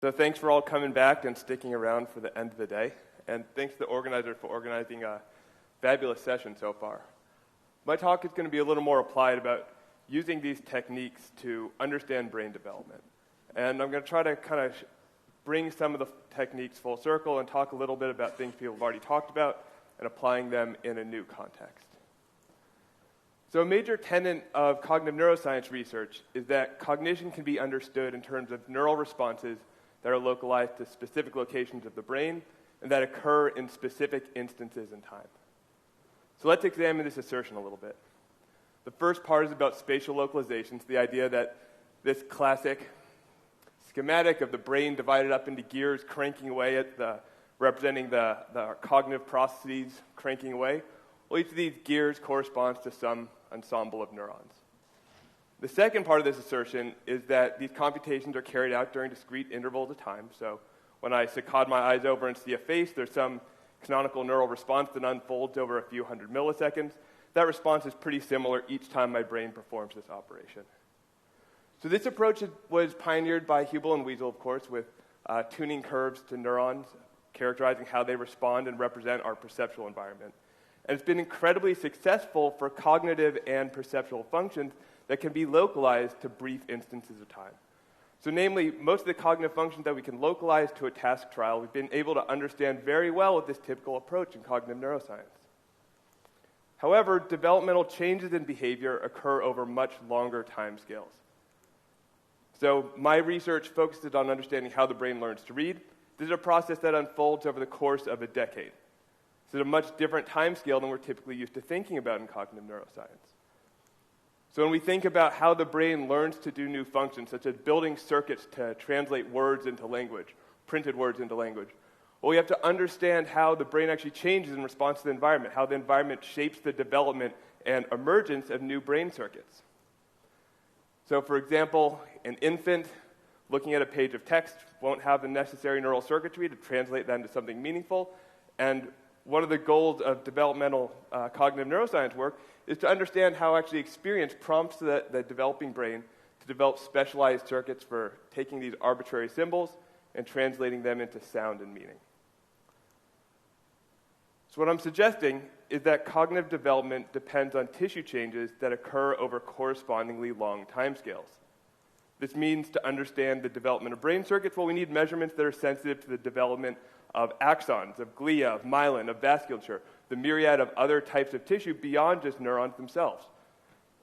So thanks for all coming back and sticking around for the end of the day. And thanks to the organizer for organizing a fabulous session so far. My talk is going to be a little more applied about using these techniques to understand brain development. And I'm going to try to kind of bring some of the techniques full circle and talk a little bit about things people have already talked about and applying them in a new context. So a major tenet of cognitive neuroscience research is that cognition can be understood in terms of neural responses that are localized to specific locations of the brain and that occur in specific instances in time. So let's examine this assertion a little bit. The first part is about spatial localizations, the idea that this classic schematic of the brain divided up into gears cranking away at representing the cognitive processes cranking away. Well, each of these gears corresponds to some ensemble of neurons. The second part of this assertion is that these computations are carried out during discrete intervals of time. So when I saccade my eyes over and see a face, there's some canonical neural response that unfolds over a few hundred milliseconds. That response is pretty similar each time my brain performs this operation. So this approach was pioneered by Hubel and Wiesel, of course, with tuning curves to neurons, characterizing how they respond and represent our perceptual environment. And it's been incredibly successful for cognitive and perceptual functions that can be localized to brief instances of time. So namely, most of the cognitive functions that we can localize to a task trial, we've been able to understand very well with this typical approach in cognitive neuroscience. However, developmental changes in behavior occur over much longer timescales. So my research focuses on understanding how the brain learns to read. This is a process that unfolds over the course of a decade. This is a much different timescale than we're typically used to thinking about in cognitive neuroscience. So when we think about how the brain learns to do new functions, such as building circuits to translate words into language, printed words into language, well, we have to understand how the brain actually changes in response to the environment, how the environment shapes the development and emergence of new brain circuits. So for example, an infant looking at a page of text won't have the necessary neural circuitry to translate that into something meaningful. And one of the goals of developmental cognitive neuroscience work is to understand how actually experience prompts the developing brain to develop specialized circuits for taking these arbitrary symbols and translating them into sound and meaning. So what I'm suggesting is that cognitive development depends on tissue changes that occur over correspondingly long timescales. This means to understand the development of brain circuits, well, we need measurements that are sensitive to the development of axons, of glia, of myelin, of vasculature, the myriad of other types of tissue beyond just neurons themselves.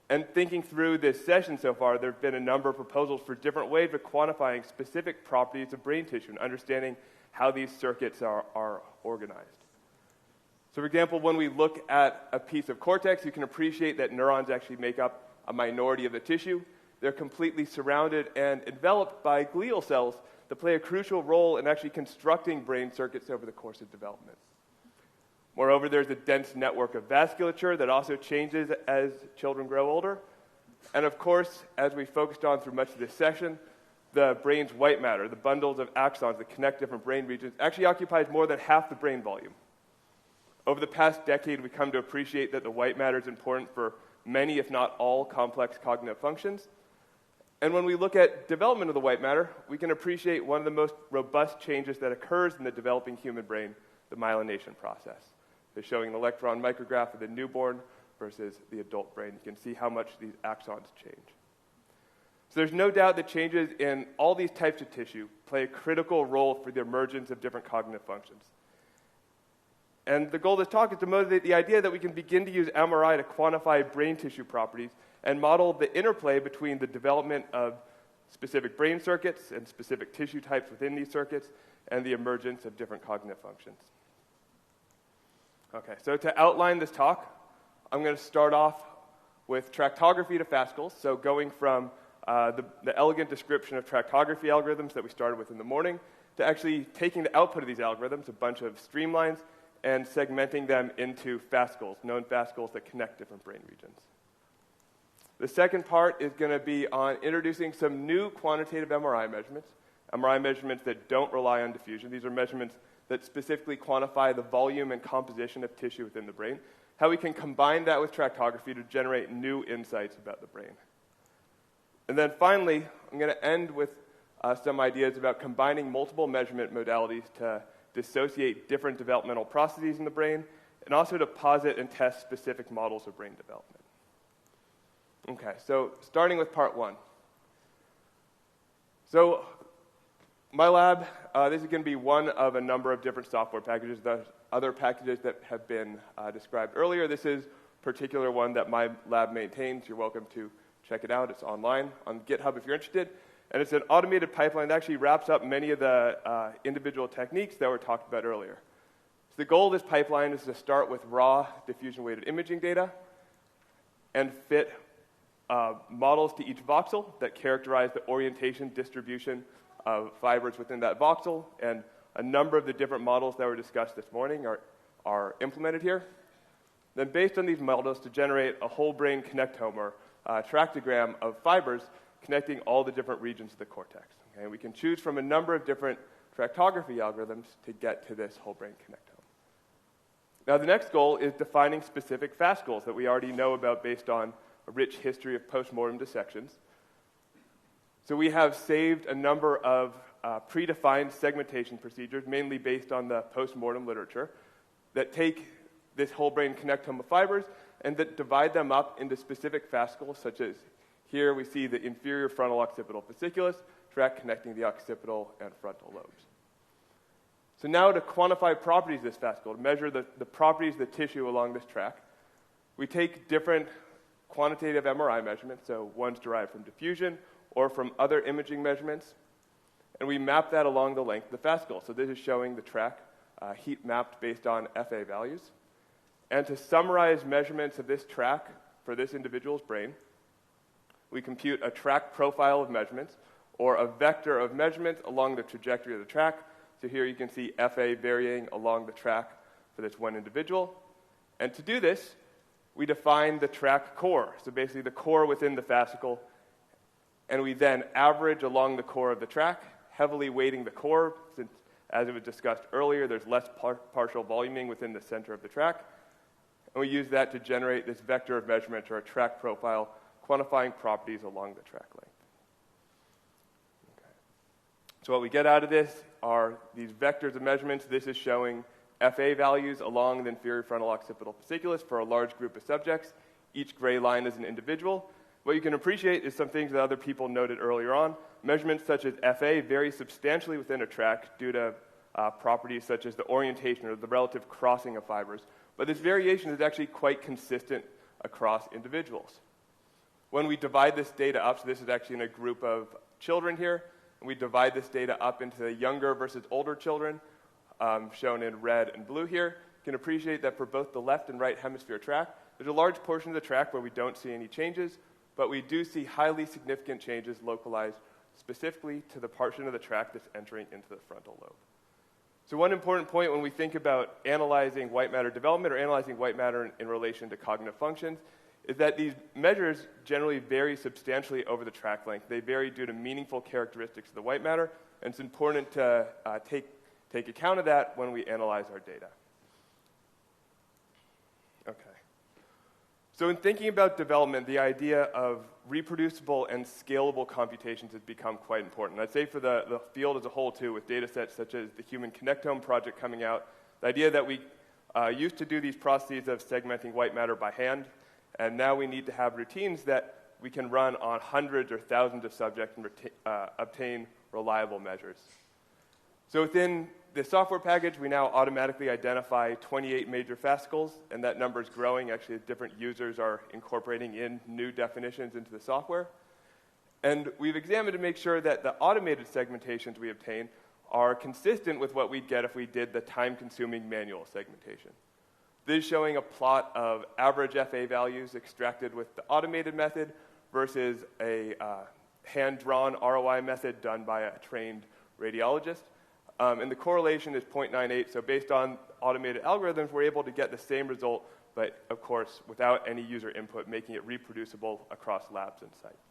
And thinking through this session so far, there have been a number of proposals for different ways of quantifying specific properties of brain tissue and understanding how these circuits are organized. So for example, when we look at a piece of cortex, you can appreciate that neurons actually make up a minority of the tissue. They're completely surrounded and enveloped by glial cells that play a crucial role in actually constructing brain circuits over the course of development. Moreover, there's a dense network of vasculature that also changes as children grow older. And of course, as we focused on through much of this session, the brain's white matter, the bundles of axons that connect different brain regions, actually occupies more than half the brain volume. Over the past decade, we've come to appreciate that the white matter is important for many, if not all, complex cognitive functions. And when we look at development of the white matter, we can appreciate one of the most robust changes that occurs in the developing human brain, the myelination process. They're showing an electron micrograph of the newborn versus the adult brain. You can see how much these axons change. So there's no doubt that changes in all these types of tissue play a critical role for the emergence of different cognitive functions. And the goal of this talk is to motivate the idea that we can begin to use MRI to quantify brain tissue properties and model the interplay between the development of specific brain circuits and specific tissue types within these circuits and the emergence of different cognitive functions. Okay, so to outline this talk, I'm going to start off with tractography to Fascals, so going from the elegant description of tractography algorithms that we started with in the morning to actually taking the output of these algorithms, a bunch of streamlines, and segmenting them into Fascals, known Fascals that connect different brain regions. The second part is going to be on introducing some new quantitative MRI measurements that don't rely on diffusion. These are measurements that specifically quantify the volume and composition of tissue within the brain, how we can combine that with tractography to generate new insights about the brain. And then finally, I'm going to end with some ideas about combining multiple measurement modalities to dissociate different developmental processes in the brain, and also to posit and test specific models of brain development. Okay, so starting with part one. So my lab, this is going to be one of a number of different software packages. There's other packages that have been described earlier. This is a particular one that my lab maintains. You're welcome to check it out. It's online on GitHub if you're interested. And it's an automated pipeline that actually wraps up many of the individual techniques that were talked about earlier. So the goal of this pipeline is to start with raw diffusion-weighted imaging data and fit models to each voxel that characterize the orientation distribution of fibers within that voxel, and a number of the different models that were discussed this morning are implemented here. Then based on these models to generate a whole brain connectome or tractogram of fibers connecting all the different regions of the cortex. Okay? We can choose from a number of different tractography algorithms to get to this whole brain connectome. Now the next goal is defining specific fascicles that we already know about based on a rich history of postmortem dissections. So we have saved a number of predefined segmentation procedures, mainly based on the postmortem literature, that take this whole brain connectome of fibers and that divide them up into specific fascicles, such as here we see the inferior frontal occipital fasciculus tract connecting the occipital and frontal lobes. So now to quantify properties of this fascicle, to measure the properties of the tissue along this track, we take different quantitative MRI measurements, so ones derived from diffusion or from other imaging measurements, and we map that along the length of the fascicle. So this is showing the track heat mapped based on FA values. And to summarize measurements of this track for this individual's brain, we compute a track profile of measurements, or a vector of measurements along the trajectory of the track. So here you can see FA varying along the track for this one individual. And to do this, we define the track core, so basically the core within the fascicle, and we then average along the core of the track, heavily weighting the core, since, as it was discussed earlier, there's less partial voluming within the center of the track. And we use that to generate this vector of measurement, or a track profile, quantifying properties along the track length. Okay. So what we get out of this are these vectors of measurements. This is showing FA values along the inferior frontal occipital fasciculus for a large group of subjects. Each gray line is an individual. What you can appreciate is some things that other people noted earlier on. Measurements such as FA vary substantially within a track due to properties such as the orientation or the relative crossing of fibers. But this variation is actually quite consistent across individuals. When we divide this data up, so this is actually in a group of children here, and we divide this data up into the younger versus older children, shown in red and blue here, you can appreciate that for both the left and right hemisphere track, there's a large portion of the track where we don't see any changes, but we do see highly significant changes localized specifically to the portion of the track that's entering into the frontal lobe. So one important point when we think about analyzing white matter development or analyzing white matter in relation to cognitive functions is that these measures generally vary substantially over the track length. They vary due to meaningful characteristics of the white matter, and it's important to take account of that when we analyze our data. Okay. So in thinking about development, the idea of reproducible and scalable computations has become quite important. I'd say for the field as a whole, too, with data sets such as the Human Connectome project coming out, the idea that we used to do these processes of segmenting white matter by hand, and now we need to have routines that we can run on hundreds or thousands of subjects and obtain reliable measures. So within the software package, we now automatically identify 28 major fascicles, and that number is growing. Actually, different users are incorporating in new definitions into the software. And we've examined to make sure that the automated segmentations we obtain are consistent with what we'd get if we did the time-consuming manual segmentation. This is showing a plot of average FA values extracted with the automated method versus a hand-drawn ROI method done by a trained radiologist. And the correlation is 0.98, so based on automated algorithms, we're able to get the same result, but of course, without any user input, making it reproducible across labs and sites.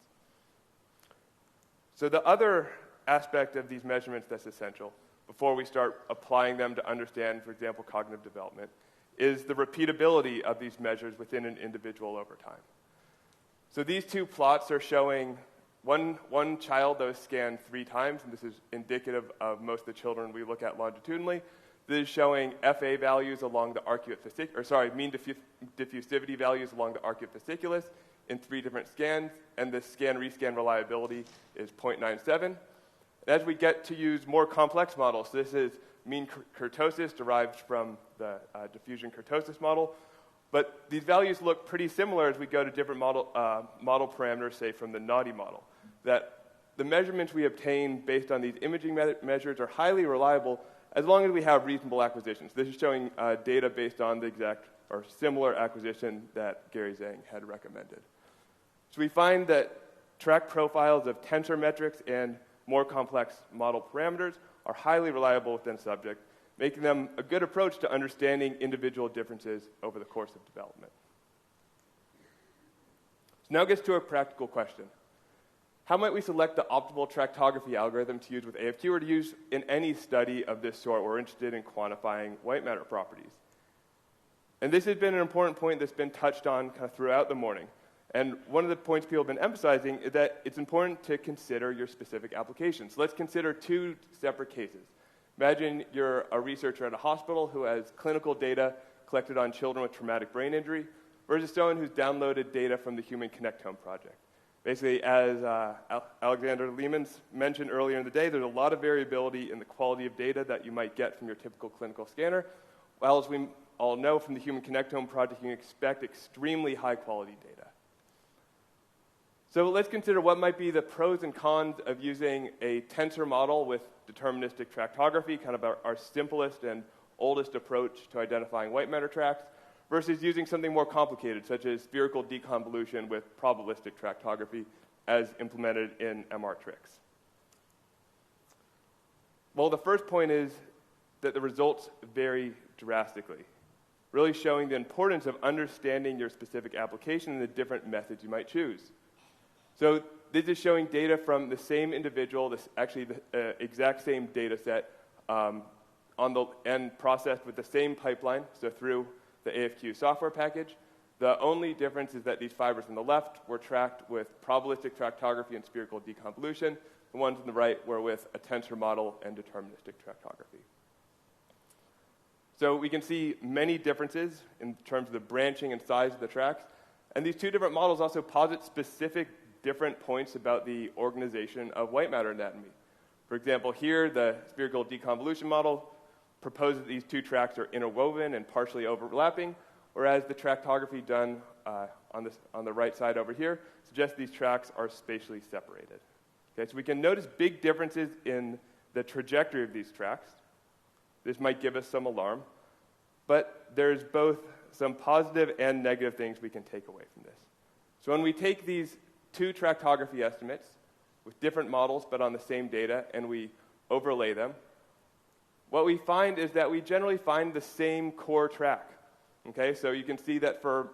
So the other aspect of these measurements that's essential, before we start applying them to understand, for example, cognitive development, is the repeatability of these measures within an individual over time. So these two plots are showing one child that was scanned 3 times, and this is indicative of most of the children we look at longitudinally. This is showing FA values along the arcuate mean diffusivity values along the arcuate fasciculus in 3 different scans, and the scan-rescan reliability is 0.97. As we get to use more complex models, this is mean kurtosis derived from the diffusion kurtosis model, but these values look pretty similar as we go to different model parameters, say from the naughty model, that the measurements we obtain based on these imaging measures are highly reliable as long as we have reasonable acquisitions. This is showing data based on the exact or similar acquisition that Gary Zhang had recommended. So we find that track profiles of tensor metrics and more complex model parameters are highly reliable within a subject, making them a good approach to understanding individual differences over the course of development. So now gets to a practical question. How might we select the optimal tractography algorithm to use with AFQ or to use in any study of this sort where we're interested in quantifying white matter properties? And this has been an important point that's been touched on kind of throughout the morning. And one of the points people have been emphasizing is that it's important to consider your specific applications. So let's consider 2 separate cases. Imagine you're a researcher at a hospital who has clinical data collected on children with traumatic brain injury versus someone who's downloaded data from the Human Connectome project. Basically, as Alexander Lehman's mentioned earlier in the day, there's a lot of variability in the quality of data that you might get from your typical clinical scanner. While as we all know from the Human Connectome project, you can expect extremely high quality data. So let's consider what might be the pros and cons of using a tensor model with deterministic tractography, kind of our simplest and oldest approach to identifying white matter tracks, versus using something more complicated, such as spherical deconvolution with probabilistic tractography as implemented in MR-Trix. Well, the first point is that the results vary drastically, really showing the importance of understanding your specific application and the different methods you might choose. So this is showing data from the same individual, actually the exact same data set, and processed with the same pipeline, so through the AFQ software package. The only difference is that these fibers on the left were tracked with probabilistic tractography and spherical deconvolution. The ones on the right were with a tensor model and deterministic tractography. So we can see many differences in terms of the branching and size of the tracks. And these 2 different models also posit specific different points about the organization of white matter anatomy. For example, here, the spherical deconvolution model proposes that these 2 tracks are interwoven and partially overlapping, whereas the tractography done on the right side over here suggests these tracks are spatially separated. Okay, so we can notice big differences in the trajectory of these tracks. This might give us some alarm, but there's both some positive and negative things we can take away from this. So when we take these 2 tractography estimates with different models but on the same data and we overlay them, what we find is that we generally find the same core track. Okay, so you can see that for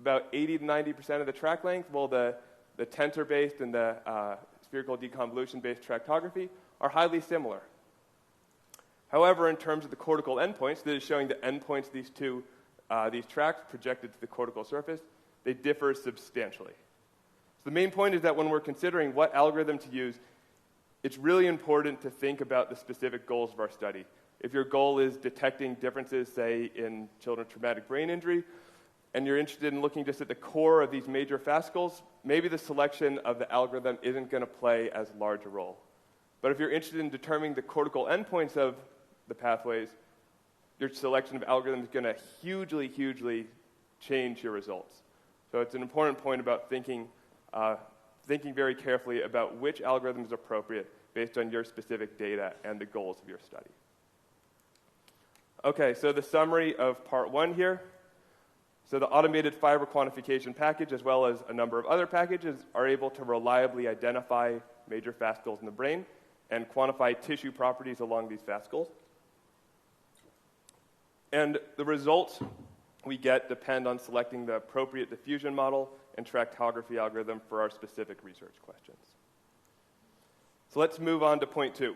about 80 to 90% of the track length, well, the tensor-based and the spherical deconvolution-based tractography are highly similar. However, in terms of the cortical endpoints, this is showing the endpoints of these tracks projected to the cortical surface, they differ substantially. So the main point is that when we're considering what algorithm to use, it's really important to think about the specific goals of our study. If your goal is detecting differences, say, in children with traumatic brain injury, and you're interested in looking just at the core of these major fascicles, maybe the selection of the algorithm isn't going to play as large a role. But if you're interested in determining the cortical endpoints of the pathways, your selection of algorithm is going to hugely, hugely change your results. So it's an important point about thinking very carefully about which algorithm is appropriate based on your specific data and the goals of your study. Okay, so the summary of part 1 here. So the automated fiber quantification package, as well as a number of other packages, are able to reliably identify major fascicles in the brain and quantify tissue properties along these fascicles. And the results we get depend on selecting the appropriate diffusion model and tractography algorithm for our specific research questions. So let's move on to point 2.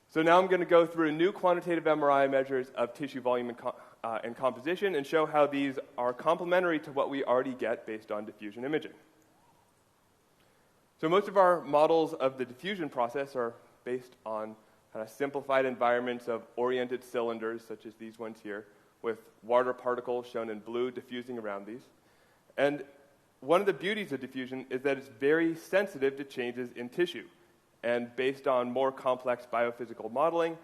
So now I'm going to go through new quantitative MRI measures of tissue volume and composition and show how these are complementary to what we already get based on diffusion imaging. So most of our models of the diffusion process are based on kind of simplified environments of oriented cylinders, such as these ones here, with water particles shown in blue diffusing around these. And one of the beauties of diffusion is that it's very sensitive to changes in tissue. And based on more complex biophysical modeling,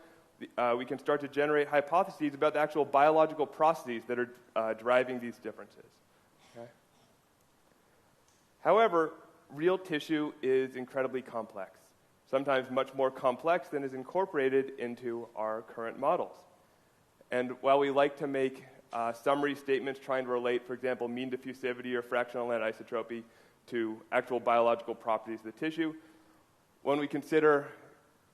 we can start to generate hypotheses about the actual biological processes that are driving these differences. Okay? However, real tissue is incredibly complex, sometimes much more complex than is incorporated into our current models. And while we like to make summary statements trying to relate, for example, mean diffusivity or fractional anisotropy to actual biological properties of the tissue, when we consider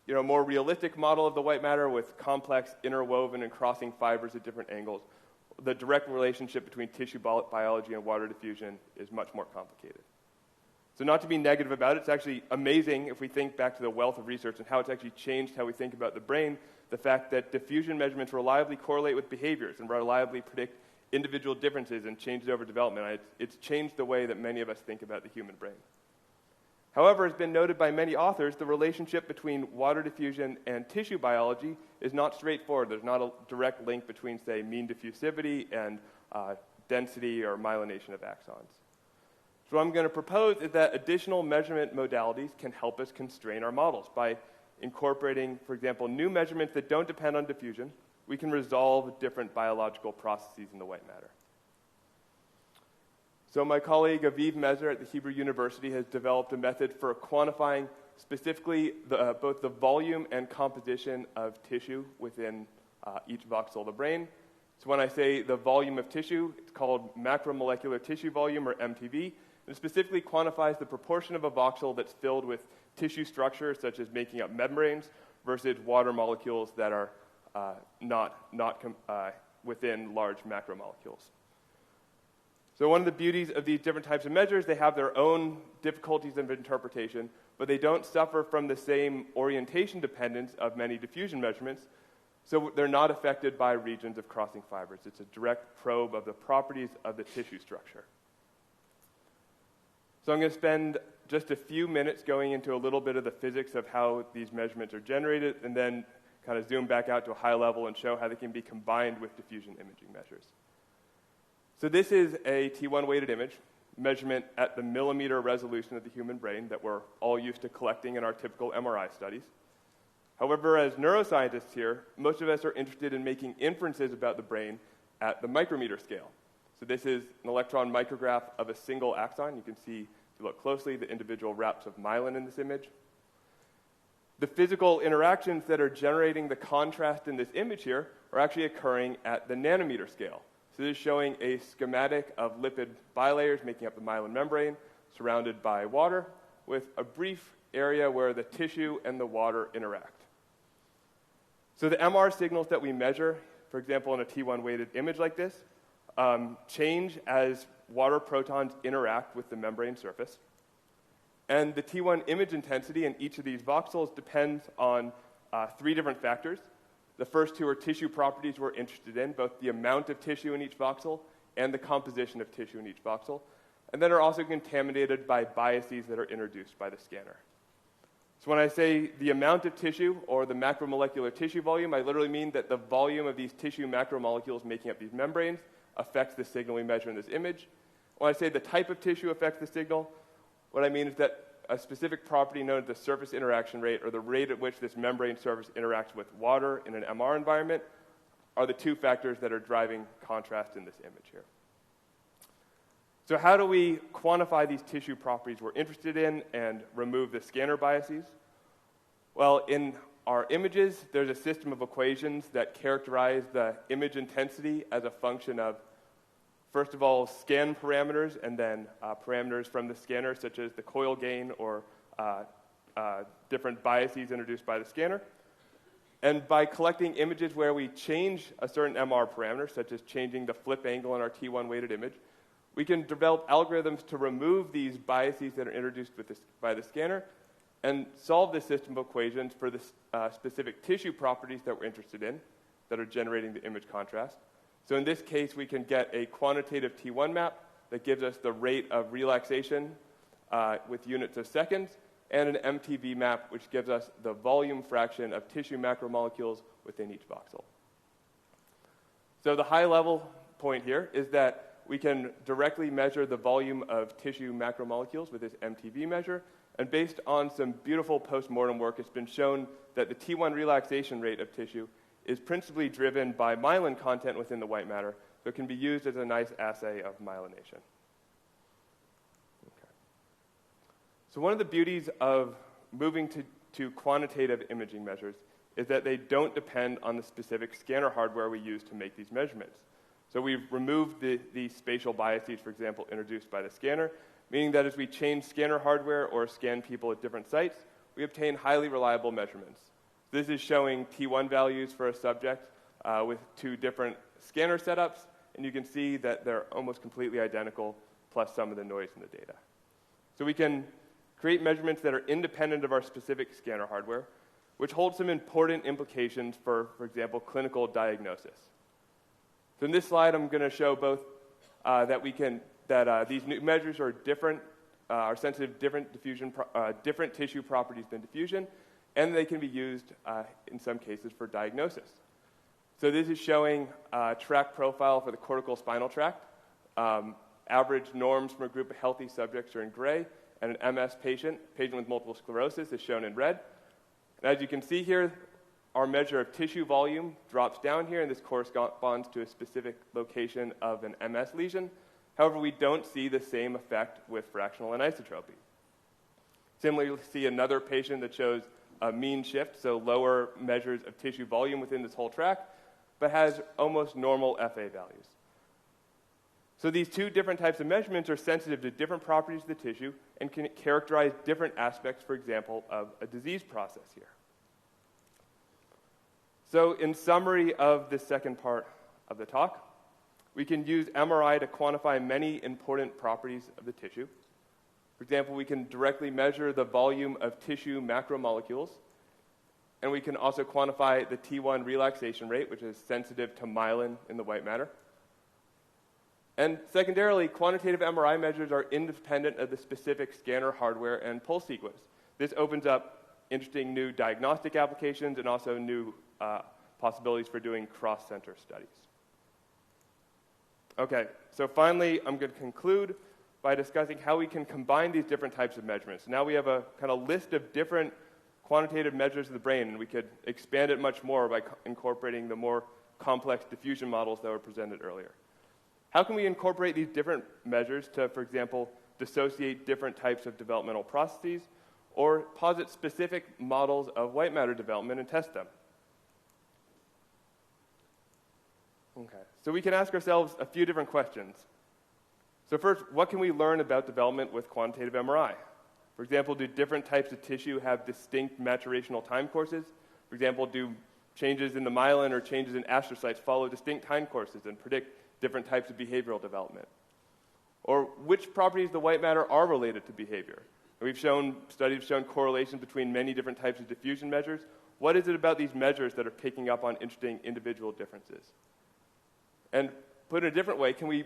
a more realistic model of the white matter with complex interwoven and crossing fibers at different angles, the direct relationship between tissue biology and water diffusion is much more complicated. So not to be negative about it, it's actually amazing if we think back to the wealth of research and how it's actually changed how we think about the brain, the fact that diffusion measurements reliably correlate with behaviors and reliably predict individual differences and changes over development. It's changed the way that many of us think about the human brain. However, as has been noted by many authors, the relationship between water diffusion and tissue biology is not straightforward. There's not a direct link between, say, mean diffusivity and density or myelination of axons. So what I'm going to propose is that additional measurement modalities can help us constrain our models. By incorporating, for example, new measurements that don't depend on diffusion, we can resolve different biological processes in the white matter. So my colleague Aviv Mezer at the Hebrew University has developed a method for quantifying specifically both the volume and composition of tissue within each voxel of the brain. So when I say the volume of tissue, it's called macromolecular tissue volume, or MTV. It specifically quantifies the proportion of a voxel that's filled with tissue structures, such as making up membranes, versus water molecules that are not within large macromolecules. So one of the beauties of these different types of measures, they have their own difficulties of interpretation, but they don't suffer from the same orientation dependence of many diffusion measurements, so they're not affected by regions of crossing fibers. It's a direct probe of the properties of the tissue structure. So I'm going to spend just a few minutes going into a little bit of the physics of how these measurements are generated, and then kind of zoom back out to a high level and show how they can be combined with diffusion imaging measures. So this is a T1-weighted image, measurement at the millimeter resolution of the human brain that we're all used to collecting in our typical MRI studies. However, as neuroscientists here, most of us are interested in making inferences about the brain at the micrometer scale. So this is an electron micrograph of a single axon. You can see, if you look closely, the individual wraps of myelin in this image. The physical interactions that are generating the contrast in this image here are actually occurring at the nanometer scale. So this is showing a schematic of lipid bilayers making up the myelin membrane, surrounded by water, with a brief area where the tissue and the water interact. So the MR signals that we measure, for example, in a T1-weighted image like this, change as water protons interact with the membrane surface. And the T1 image intensity in each of these voxels depends on three different factors. The first two are tissue properties we're interested in, both the amount of tissue in each voxel and the composition of tissue in each voxel, and then are also contaminated by biases that are introduced by the scanner. So when I say the amount of tissue, or the macromolecular tissue volume, I literally mean that the volume of these tissue macromolecules making up these membranes affects the signal we measure in this image. When I say the type of tissue affects the signal, what I mean is that a specific property known as the surface interaction rate, or the rate at which this membrane surface interacts with water in an MR environment, are the two factors that are driving contrast in this image here. So how do we quantify these tissue properties we're interested in and remove the scanner biases? Well, in our images, there's a system of equations that characterize the image intensity as a function of, first of all, scan parameters, and then parameters from the scanner, such as the coil gain or different biases introduced by the scanner. And by collecting images where we change a certain MR parameter, such as changing the flip angle in our T1-weighted image, we can develop algorithms to remove these biases that are introduced by the scanner and solve this system of equations for the specific tissue properties that we're interested in that are generating the image contrast. So in this case, we can get a quantitative T1 map that gives us the rate of relaxation with units of seconds, and an MTV map, which gives us the volume fraction of tissue macromolecules within each voxel. So the high-level point here is that we can directly measure the volume of tissue macromolecules with this MTV measure, and based on some beautiful post-mortem work, it's been shown that the T1 relaxation rate of tissue is principally driven by myelin content within the white matter, so it can be used as a nice assay of myelination. Okay. So one of the beauties of moving to quantitative imaging measures is that they don't depend on the specific scanner hardware we use to make these measurements. So we've removed the spatial biases, for example, introduced by the scanner, meaning that as we change scanner hardware or scan people at different sites, we obtain highly reliable measurements. This is showing T1 values for a subject with 2 different scanner setups, and you can see that they're almost completely identical, plus some of the noise in the data. So we can create measurements that are independent of our specific scanner hardware, which holds some important implications for example, clinical diagnosis. So in this slide, I'm going to show both that these new measures are different, are sensitive to different tissue properties than diffusion, and they can be used in some cases for diagnosis. So this is showing a tract profile for the cortical spinal tract. Average norms from a group of healthy subjects are in gray, and an MS patient with multiple sclerosis is shown in red. And as you can see here, our measure of tissue volume drops down here, and this corresponds to a specific location of an MS lesion. However, we don't see the same effect with fractional anisotropy. Similarly, you'll see another patient that shows a mean shift, so lower measures of tissue volume within this whole tract, but has almost normal FA values. So these 2 different types of measurements are sensitive to different properties of the tissue and can characterize different aspects, for example, of a disease process here. So in summary of this second part of the talk, we can use MRI to quantify many important properties of the tissue. For example, we can directly measure the volume of tissue macromolecules, and we can also quantify the T1 relaxation rate, which is sensitive to myelin in the white matter. And secondarily, quantitative MRI measures are independent of the specific scanner hardware and pulse sequence. This opens up interesting new diagnostic applications and also new possibilities for doing cross-center studies. Okay, so finally, I'm going to conclude by discussing how we can combine these different types of measurements. Now we have a kind of list of different quantitative measures of the brain, and we could expand it much more by incorporating the more complex diffusion models that were presented earlier. How can we incorporate these different measures to, for example, dissociate different types of developmental processes or posit specific models of white matter development and test them? Okay, so we can ask ourselves a few different questions. So first, what can we learn about development with quantitative MRI? For example, do different types of tissue have distinct maturational time courses? For example, do changes in the myelin or changes in astrocytes follow distinct time courses and predict different types of behavioral development? Or which properties of the white matter are related to behavior? Studies have shown correlations between many different types of diffusion measures. What is it about these measures that are picking up on interesting individual differences? And put in a different way, can we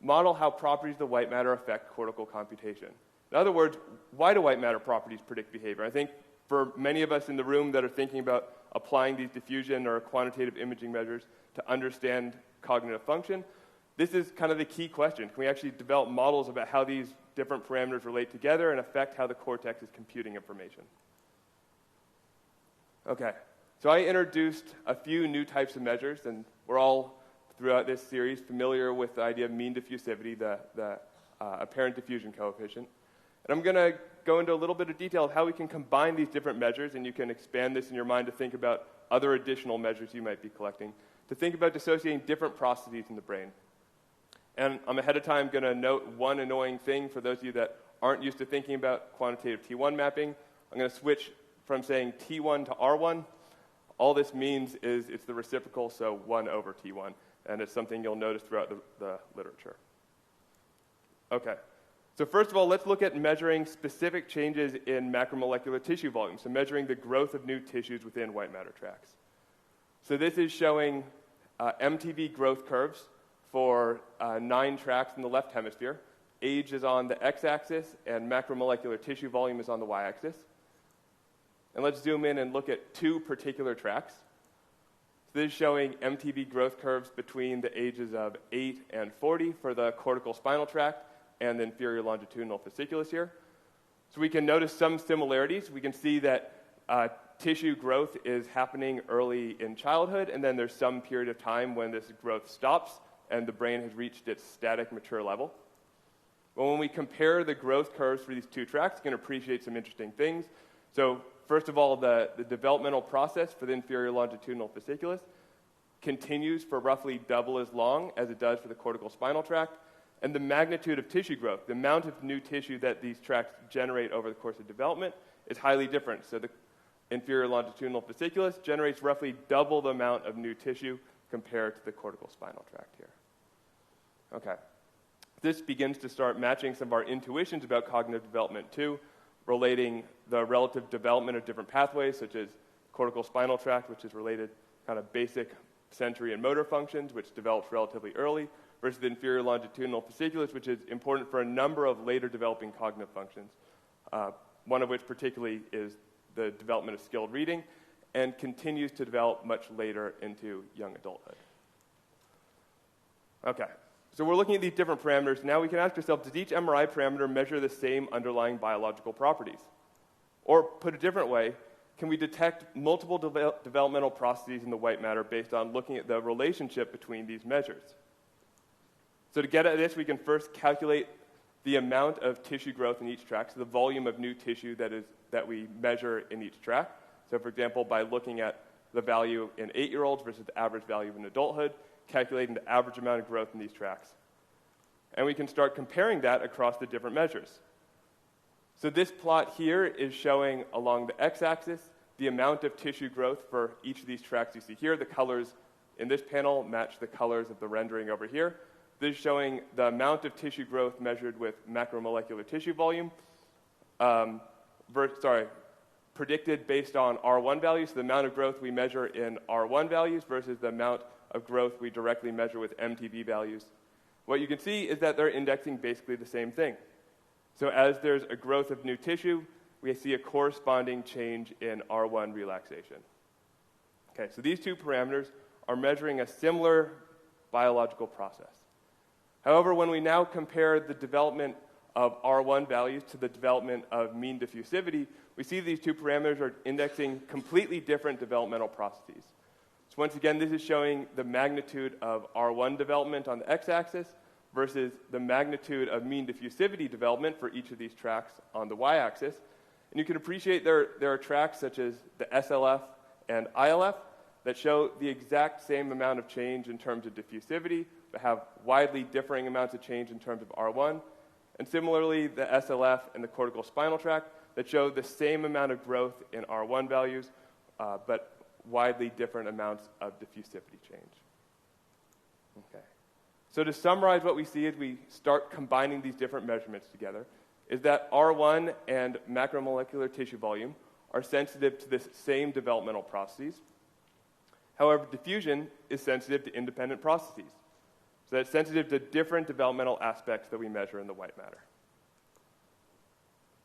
model how properties of the white matter affect cortical computation? In other words, why do white matter properties predict behavior? I think for many of us in the room that are thinking about applying these diffusion or quantitative imaging measures to understand cognitive function, this is kind of the key question. Can we actually develop models about how these different parameters relate together and affect how the cortex is computing information? Okay, so I introduced a few new types of measures, and we're all, throughout this series, familiar with the idea of mean diffusivity, the apparent diffusion coefficient. And I'm going to go into a little bit of detail of how we can combine these different measures, and you can expand this in your mind to think about other additional measures you might be collecting, to think about dissociating different processes in the brain. And I'm ahead of time going to note one annoying thing for those of you that aren't used to thinking about quantitative T1 mapping. I'm going to switch from saying T1 to R1. All this means is it's the reciprocal, so 1 over T1. And it's something you'll notice throughout the literature. Okay, so first of all, let's look at measuring specific changes in macromolecular tissue volume, so measuring the growth of new tissues within white matter tracts. So this is showing MTV growth curves for 9 tracts in the left hemisphere, age is on the x-axis and macromolecular tissue volume is on the y-axis. And let's zoom in and look at two particular tracks. So this is showing MTV growth curves between the ages of 8 and 40 for the cortical spinal tract and the inferior longitudinal fasciculus here. So we can notice some similarities. We can see that tissue growth is happening early in childhood, and then there's some period of time when this growth stops and the brain has reached its static mature level. But when we compare the growth curves for these two tracks, you can appreciate some interesting things. So first of all, the developmental process for the inferior longitudinal fasciculus continues for roughly double as long as it does for the cortical spinal tract, and the magnitude of tissue growth, the amount of new tissue that these tracts generate over the course of development, is highly different. So the inferior longitudinal fasciculus generates roughly double the amount of new tissue compared to the cortical spinal tract here. Okay. This begins to start matching some of our intuitions about cognitive development too, relating the relative development of different pathways, such as cortical spinal tract, which is related kind of basic sensory and motor functions, which develops relatively early, versus the inferior longitudinal fasciculus, which is important for a number of later developing cognitive functions, one of which particularly is the development of skilled reading, and continues to develop much later into young adulthood. Okay, so we're looking at these different parameters. Now we can ask ourselves, does each MRI parameter measure the same underlying biological properties? Or put a different way, can we detect multiple developmental processes in the white matter based on looking at the relationship between these measures? So to get at this, we can first calculate the amount of tissue growth in each tract, so the volume of new tissue that we measure in each tract. So for example, by looking at the value in 8-year-olds versus the average value in adulthood, calculating the average amount of growth in these tracts. And we can start comparing that across the different measures. So this plot here is showing along the x-axis the amount of tissue growth for each of these tracts you see here. The colors in this panel match the colors of the rendering over here. This is showing the amount of tissue growth measured with macromolecular tissue volume, predicted based on R1 values, so the amount of growth we measure in R1 values versus the amount of growth we directly measure with MTV values. What you can see is that they're indexing basically the same thing. So as there's a growth of new tissue, we see a corresponding change in R1 relaxation. Okay, so these two parameters are measuring a similar biological process. However, when we now compare the development of R1 values to the development of mean diffusivity, we see these two parameters are indexing completely different developmental processes. So once again, this is showing the magnitude of R1 development on the x-axis versus the magnitude of mean diffusivity development for each of these tracts on the y-axis. And you can appreciate there are tracts such as the SLF and ILF that show the exact same amount of change in terms of diffusivity, but have widely differing amounts of change in terms of R1. And similarly, the SLF and the cortical spinal tract that show the same amount of growth in R1 values, but widely different amounts of diffusivity change. Okay. So to summarize what we see as we start combining these different measurements together is that R1 and macromolecular tissue volume are sensitive to this same developmental processes. However, diffusion is sensitive to independent processes. So that's sensitive to different developmental aspects that we measure in the white matter.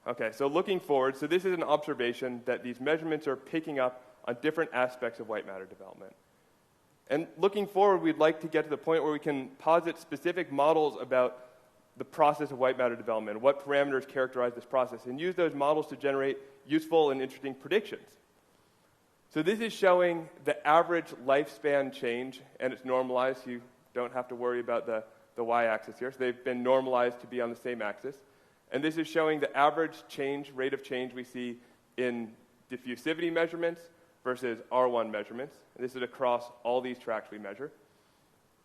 Okay, so looking forward, so this is an observation that these measurements are picking up on different aspects of white matter development. And looking forward, we'd like to get to the point where we can posit specific models about the process of white matter development, what parameters characterize this process, and use those models to generate useful and interesting predictions. So this is showing the average lifespan change, and it's normalized. You don't have to worry about the y-axis here. So they've been normalized to be on the same axis. And this is showing the average change, rate of change we see in diffusivity measurements versus R1 measurements. And this is across all these tracts we measure,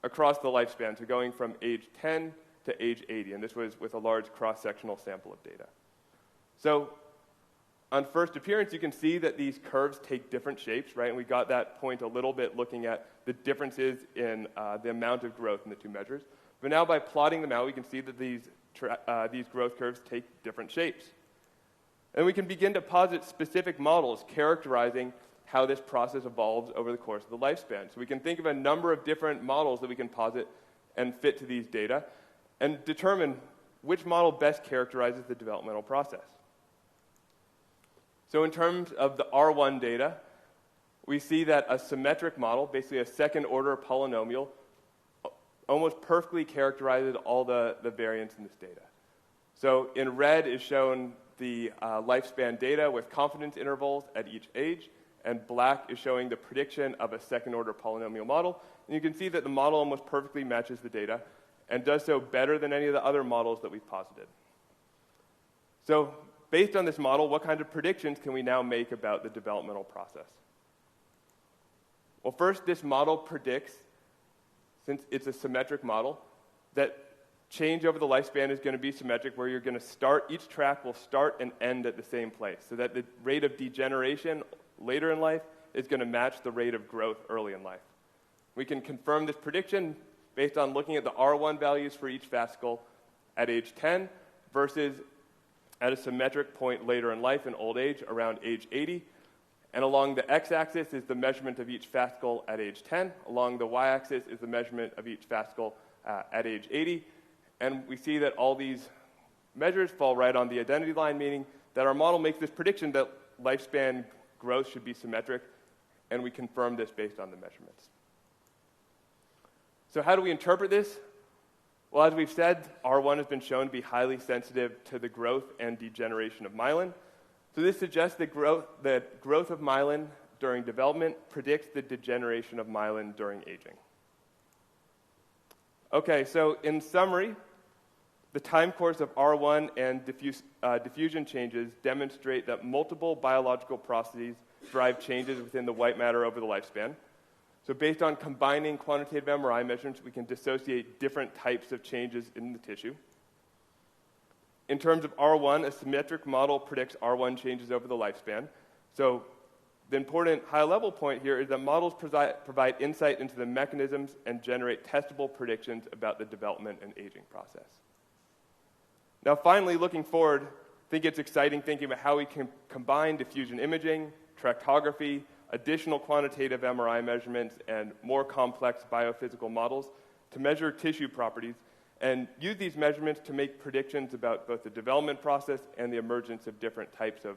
across the lifespan, so going from age 10 to age 80. And this was with a large cross-sectional sample of data. So on first appearance, you can see that these curves take different shapes, right? And we got that point a little bit looking at the differences in the amount of growth in the two measures. But now by plotting them out, we can see that these growth curves take different shapes. And we can begin to posit specific models characterizing how this process evolves over the course of the lifespan. So we can think of a number of different models that we can posit and fit to these data and determine which model best characterizes the developmental process. So in terms of the R1 data, we see that a symmetric model, basically a second-order polynomial, almost perfectly characterizes all the variance in this data. So in red is shown the lifespan data with confidence intervals at each age, and black is showing the prediction of a second-order polynomial model. And you can see that the model almost perfectly matches the data and does so better than any of the other models that we've posited. So based on this model, what kind of predictions can we now make about the developmental process? Well, first, this model predicts, since it's a symmetric model, that change over the lifespan is going to be symmetric, where you're going to start, each track will start and end at the same place, so that the rate of degeneration later in life is going to match the rate of growth early in life. We can confirm this prediction based on looking at the R1 values for each fascicle at age 10 versus at a symmetric point later in life in old age, around age 80. And along the x-axis is the measurement of each fascicle at age 10. Along the y-axis is the measurement of each fascicle at age 80. And we see that all these measures fall right on the identity line, meaning that our model makes this prediction that lifespan growth should be symmetric, and we confirm this based on the measurements. So how do we interpret this? Well, as we've said, R1 has been shown to be highly sensitive to the growth and degeneration of myelin. So this suggests that growth of myelin during development predicts the degeneration of myelin during aging. Okay, so in summary, the time course of R1 and diffusion changes demonstrate that multiple biological processes drive changes within the white matter over the lifespan. So based on combining quantitative MRI measurements, we can dissociate different types of changes in the tissue. In terms of R1, a symmetric model predicts R1 changes over the lifespan. So the important high-level point here is that models provide insight into the mechanisms and generate testable predictions about the development and aging process. Now, finally, looking forward, I think it's exciting thinking about how we can combine diffusion imaging, tractography, additional quantitative MRI measurements, and more complex biophysical models to measure tissue properties and use these measurements to make predictions about both the development process and the emergence of different types of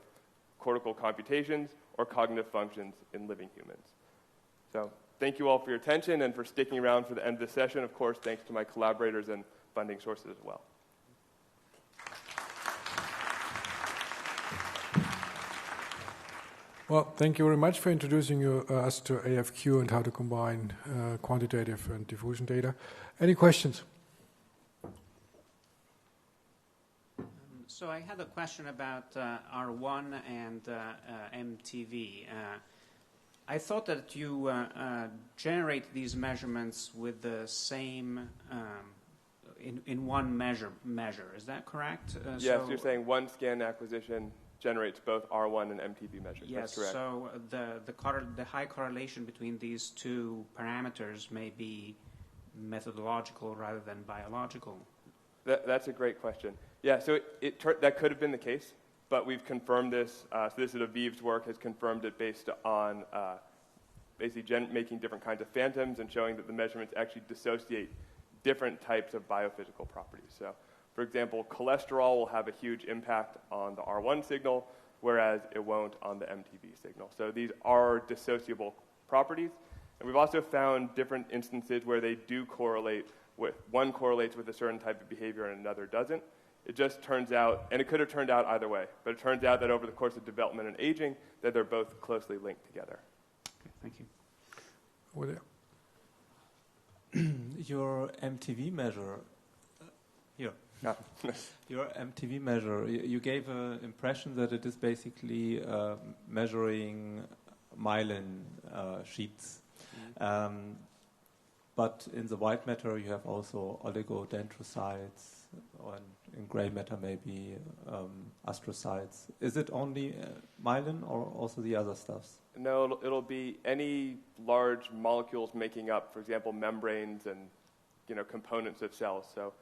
cortical computations or cognitive functions in living humans. So thank you all for your attention and for sticking around for the end of the session. Of course, thanks to my collaborators and funding sources as well. Well, thank you very much for introducing us to AFQ and how to combine quantitative and diffusion data. Any questions? So I had a question about R1 and MTV. I thought that you generate these measurements with the same in one measure. Is that correct? Yes, so you're saying one scan acquisition generates both R1 and MTV measures. Yes, that's correct. So the high correlation between these two parameters may be methodological rather than biological. That's a great question. Yeah, so that could have been the case, but we've confirmed this. So this is Aviv's work, has confirmed it based on basically making different kinds of phantoms and showing that the measurements actually dissociate different types of biophysical properties. So, for example, cholesterol will have a huge impact on the R1 signal, whereas it won't on the MTV signal. So these are dissociable properties. And we've also found different instances where they do correlate with, one correlates with a certain type of behavior and another doesn't. It just turns out, and it could have turned out either way, but it turns out that over the course of development and aging, that they're both closely linked together. Okay, thank you. Over there. Your MTV measure, your MTV measure, you gave an impression that it is basically measuring myelin sheets. Mm-hmm. But in the white matter, you have also oligodendrocytes, or in gray matter maybe astrocytes. Is it only myelin or also the other stuffs? No, it'll be any large molecules making up, for example, membranes and components of cells. So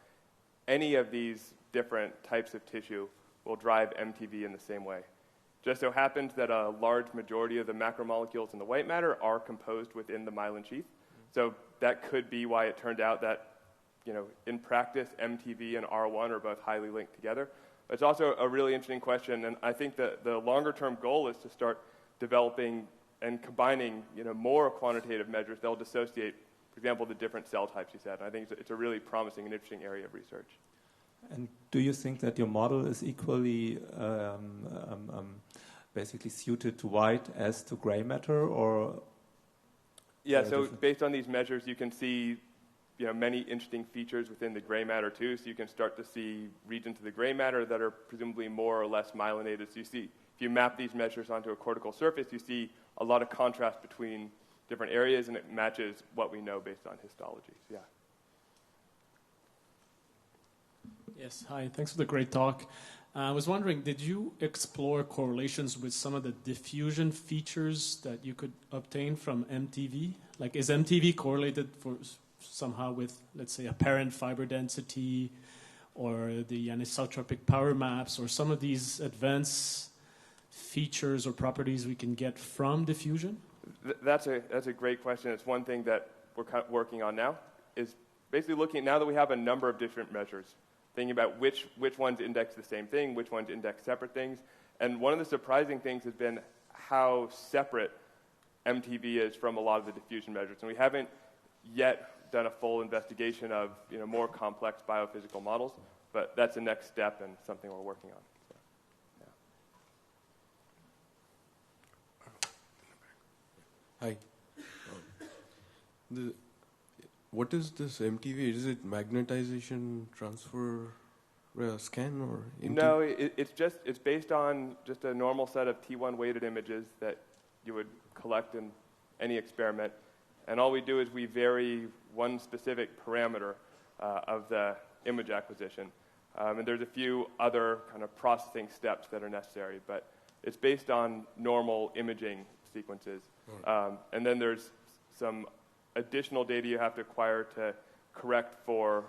any of these different types of tissue will drive MTV in the same way. Just so happens that a large majority of the macromolecules in the white matter are composed within the myelin sheath. So that could be why it turned out that in practice, MTV and R1 are both highly linked together. It's also a really interesting question, and I think that the longer-term goal is to start developing and combining, more quantitative measures that'll dissociate, for example, the different cell types you said. And I think it's a really promising and interesting area of research. And do you think that your model is equally basically suited to white as to gray matter, or? Yeah, so based on these measures, you can see many interesting features within the gray matter too. So you can start to see regions of the gray matter that are presumably more or less myelinated. So you see, if you map these measures onto a cortical surface, you see a lot of contrast between different areas, and it matches what we know based on histology. So, yeah. Yes, hi, thanks for the great talk. I was wondering, did you explore correlations with some of the diffusion features that you could obtain from MTV? Like, is MTV correlated somehow with, let's say, apparent fiber density or the anisotropic power maps or some of these advanced features or properties we can get from diffusion? That's a great question. It's one thing that we're working on now, is basically looking, now that we have a number of different measures, thinking about which ones index the same thing, which ones index separate things. And one of the surprising things has been how separate MTV is from a lot of the diffusion measures. And we haven't yet done a full investigation of more complex biophysical models, but that's the next step and something we're working on. So, yeah. Hi. What is this MTV? Is it magnetization transfer scan or? No, it's based on just a normal set of T1 weighted images that you would collect in any experiment, and all we do is we vary one specific parameter of the image acquisition, and there's a few other kind of processing steps that are necessary, but it's based on normal imaging sequences, and then there's some additional data you have to acquire to correct for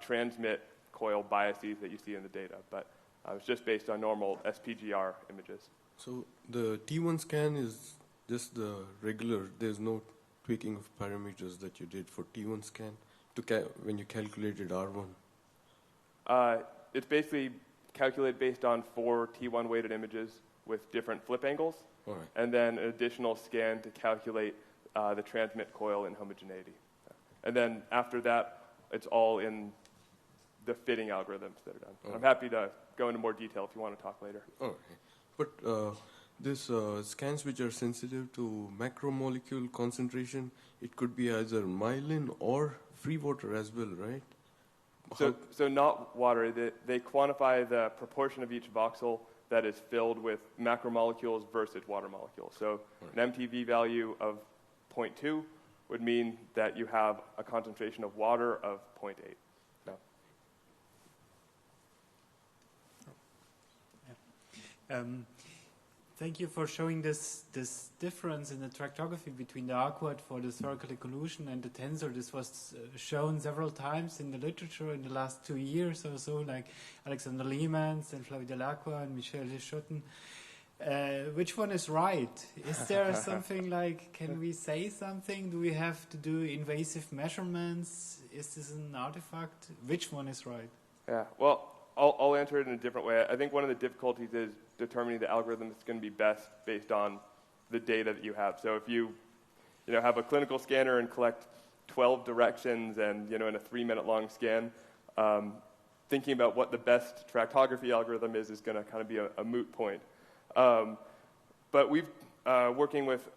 transmit coil biases that you see in the data, but it's just based on normal SPGR images. So the T1 scan is just the regular, there's no tweaking of parameters that you did for T1 scan when you calculated R1? It's basically calculated based on 4 T1 weighted images with different flip angles, and then an additional scan to calculate the transmit coil and homogeneity. And then after that, it's all in the fitting algorithms that are done. I'm happy to go into more detail if you want to talk later. But this scans which are sensitive to macromolecule concentration, it could be either myelin or free water as well, right? So not water. They quantify the proportion of each voxel that is filled with macromolecules versus water molecules. So an MTV value of 0.2 would mean that you have a concentration of water of 0.8. Thank you for showing this difference in the tractography between the arcuate for the spherical evolution and the tensor. This was shown several times in the literature in the last 2 years or so, like Alexander Lehmans and Flavie Delacroix and Michel Deschotten. Which one is right? Is there something like, can we say something? Do we have to do invasive measurements? Is this an artifact? Which one is right? Yeah, well, I'll answer it in a different way. I think one of the difficulties is determining the algorithm that's going to be best based on the data that you have. So if you have a clinical scanner and collect 12 directions and in a 3-minute long scan, thinking about what the best tractography algorithm is going to kind of be a moot point. But we've working with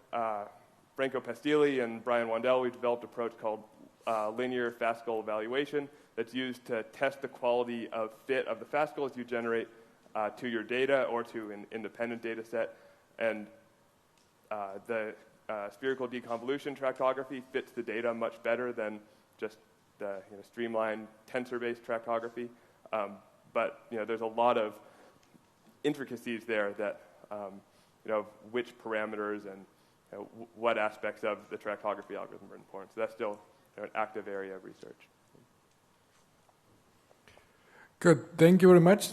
Franco Pastilli and Brian Wandel, we've developed an approach called linear fascicle evaluation that's used to test the quality of fit of the fascicles you generate to your data or to an independent data set. And the spherical deconvolution tractography fits the data much better than just the streamlined tensor-based tractography. But there's a lot of intricacies there that which parameters and what aspects of the tractography algorithm are important. So that's still an active area of research. Good. Thank you very much.